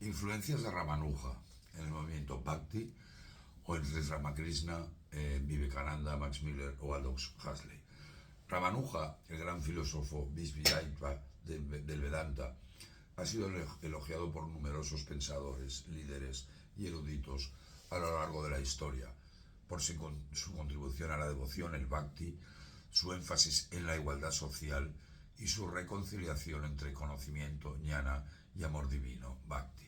Influencias de Ramanuja en el movimiento Bhakti o entre Ramakrishna, Vivekananda, Max Miller o Aldous Huxley. Ramanuja, el gran filósofo Visvadhyaya del Vedanta, ha sido elogiado por numerosos pensadores, líderes y eruditos a lo largo de la historia, por su contribución a la devoción, el Bhakti, su énfasis en la igualdad social y su reconciliación entre conocimiento, jnana y amor divino, Bhakti.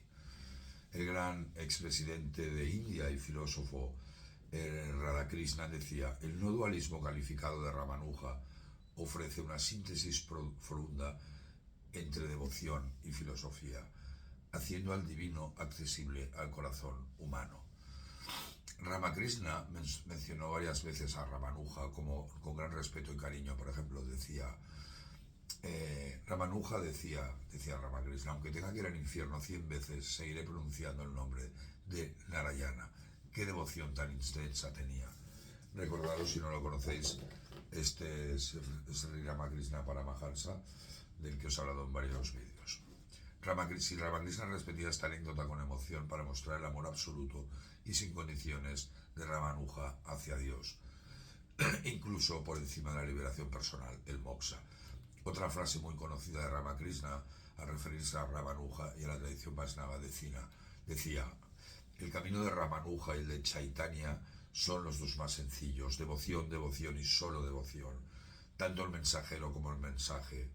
El gran expresidente de India y filósofo Radhakrishnan decía: el no dualismo calificado de Ramanuja ofrece una síntesis profunda entre devoción y filosofía, haciendo al divino accesible al corazón humano. Ramakrishna mencionó varias veces a Ramanuja con gran respeto y cariño. Por ejemplo, decía Ramanuja decía Ramakrishna: aunque tenga que ir al infierno 100 veces, seguiré pronunciando el nombre de Narayana. Qué devoción tan intensa tenía. Recordaros, si no lo conocéis, este es Sri Ramakrishna Paramahansa, del que os he hablado en varios vídeos. Ramakrishna repetía esta anécdota con emoción para mostrar el amor absoluto y sin condiciones de Ramanuja hacia Dios, incluso por encima de la liberación personal, el moksha. Otra frase muy conocida de Ramakrishna, al referirse a Ramanuja y a la tradición Vaishnava, decía: el camino de Ramanuja y el de Chaitanya son los dos más sencillos: devoción, devoción y solo devoción. Tanto el mensajero como el mensaje,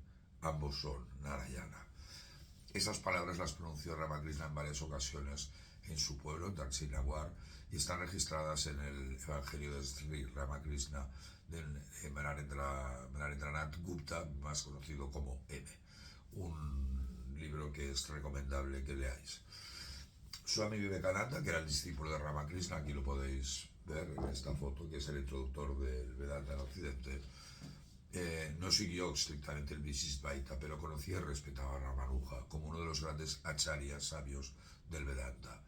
ambos son Narayana. Esas palabras las pronunció Ramakrishna en varias ocasiones en su pueblo, en Dakshinawar, y están registradas en el Evangelio de Sri Ramakrishna de Narendranath Gupta, más conocido como M. Un libro que es recomendable que leáis. Swami Vivekananda, que era el discípulo de Ramakrishna, aquí lo podéis ver en esta foto, que es el introductor del Vedanta en Occidente, no siguió estrictamente el Vishisvaita, pero conocía y respetaba a Ramanuja como uno de los grandes acharyas sabios del Vedanta.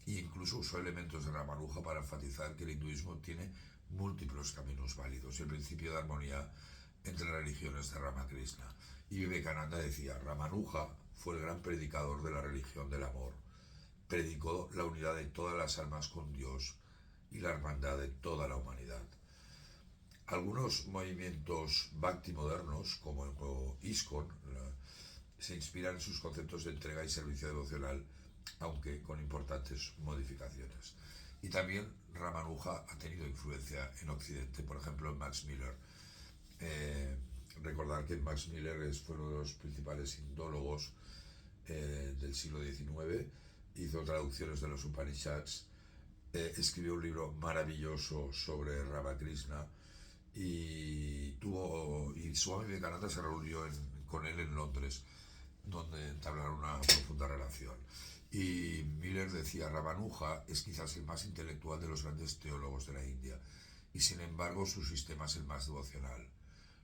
E incluso usó elementos de Ramanuja para enfatizar que el hinduismo tiene múltiples caminos válidos y el principio de armonía entre las religiones de Ramakrishna. Y Vivekananda decía: Ramanuja fue el gran predicador de la religión del amor. Predicó la unidad de todas las almas con Dios y la hermandad de toda la humanidad. Algunos movimientos Bhakti modernos, como el ISKCON, se inspiran en sus conceptos de entrega y servicio devocional, aunque con importantes modificaciones. Y también Ramanuja ha tenido influencia en Occidente, por ejemplo en Max Miller. Recordar que Max Miller fue uno de los principales indólogos del siglo XIX, hizo traducciones de los Upanishads, escribió un libro maravilloso sobre Ramakrishna, y Swami Vivekananda se reunió con él en Londres, donde entablaron una profunda relación. Y Miller decía: Ramanuja es quizás el más intelectual de los grandes teólogos de la India, y sin embargo su sistema es el más devocional.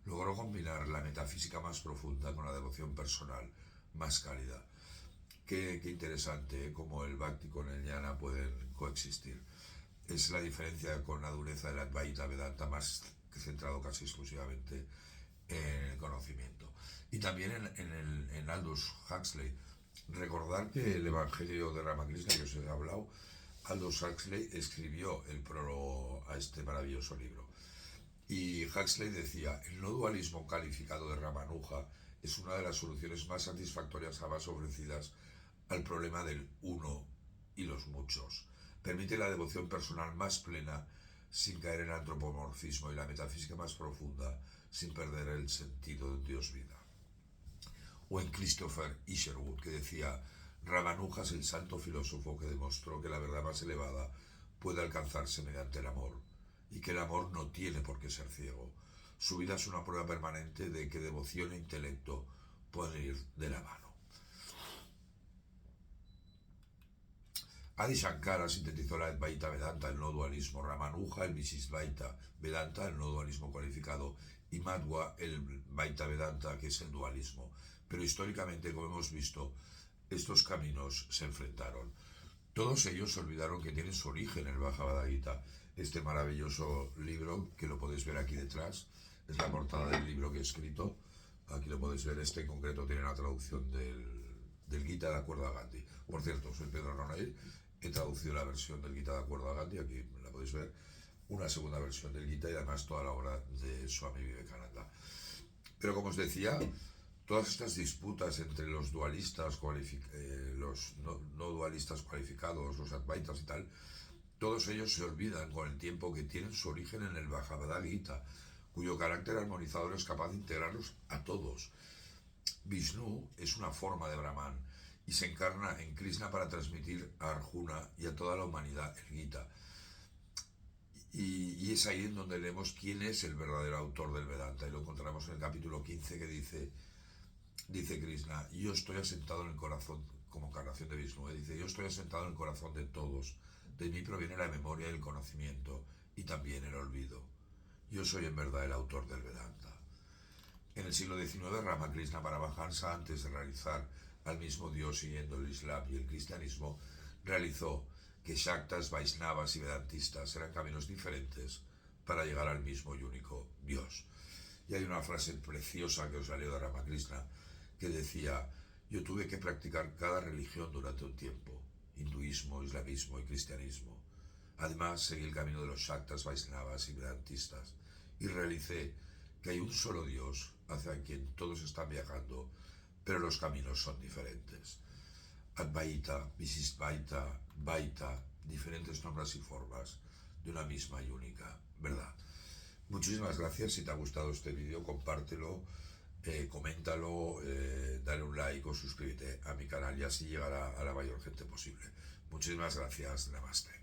Logró combinar la metafísica más profunda con la devoción personal más cálida. Qué interesante, ¿eh? Cómo el Bhakti con el Jnana pueden coexistir. Es la diferencia con la dureza del Advaita Vedanta, más centrado casi exclusivamente en el conocimiento. Y también en Aldous Huxley. Recordar que el Evangelio de Ramakrishna que os he hablado, Aldous Huxley escribió el prólogo a este maravilloso libro. Y Huxley decía: el no dualismo calificado de Ramanuja es una de las soluciones más satisfactorias jamás ofrecidas al problema del uno y los muchos. Permite la devoción personal más plena sin caer en el antropomorfismo y la metafísica más profunda sin perder el sentido de Dios vida. O en Christopher Isherwood, que decía: Ramanuja es el santo filósofo que demostró que la verdad más elevada puede alcanzarse mediante el amor, y que el amor no tiene por qué ser ciego. Su vida es una prueba permanente de que devoción e intelecto pueden ir de la mano. Adi Shankara sintetizó la Advaita Vedanta, el no dualismo; Ramanuja el Vishisvaita Vedanta, el no dualismo cualificado; y Madhva el Vaita Vedanta, que es el dualismo. Pero históricamente, como hemos visto, estos caminos se enfrentaron. Todos ellos se olvidaron que tienen su origen en el Bhagavad Gita, este maravilloso libro que lo podéis ver aquí detrás. Es la portada del libro que he escrito. Aquí lo podéis ver. Este en concreto tiene la traducción del del Gita de acuerdo a Gandhi. Por cierto, soy Pedro Ronell, he traducido la versión del Gita de acuerdo a Gandhi, aquí la podéis ver, una segunda versión del Gita y además toda la obra de Swami Vivekananda. Pero como os decía, todas estas disputas entre los dualistas, los no dualistas cualificados, los advaitas y tal, todos ellos se olvidan con el tiempo que tienen su origen en el Bhagavad Gita, cuyo carácter armonizador es capaz de integrarlos a todos. Vishnu es una forma de Brahman y se encarna en Krishna para transmitir a Arjuna y a toda la humanidad el Gita. Y es ahí en donde leemos quién es el verdadero autor del Vedanta, y lo encontramos en el capítulo 15 que dice Krishna: yo estoy asentado en el corazón, como encarnación de Vishnu, dice: yo estoy asentado en el corazón de todos, de mí proviene la memoria y el conocimiento, y también el olvido. Yo soy en verdad el autor del Vedanta. En el siglo XIX, Ramakrishna Paramahansa, antes de realizar al mismo Dios siguiendo el Islam y el cristianismo, realizó que Shaktas, Vaisnavas y Vedantistas eran caminos diferentes para llegar al mismo y único Dios. Y hay una frase preciosa que os la leo de Ramakrishna que decía: yo tuve que practicar cada religión durante un tiempo, hinduismo, islamismo y cristianismo. Además, seguí el camino de los Shaktas, Vaisnavas y Vedantistas y realicé que hay un solo Dios hacia quien todos están viajando, pero los caminos son diferentes. Advaita, Visistvaita, Vaita, diferentes nombres y formas de una misma y única verdad. Muchísimas gracias. Si te ha gustado este vídeo, compártelo, coméntalo, dale un like o suscríbete a mi canal y así llegará a la mayor gente posible. Muchísimas gracias. Namaste.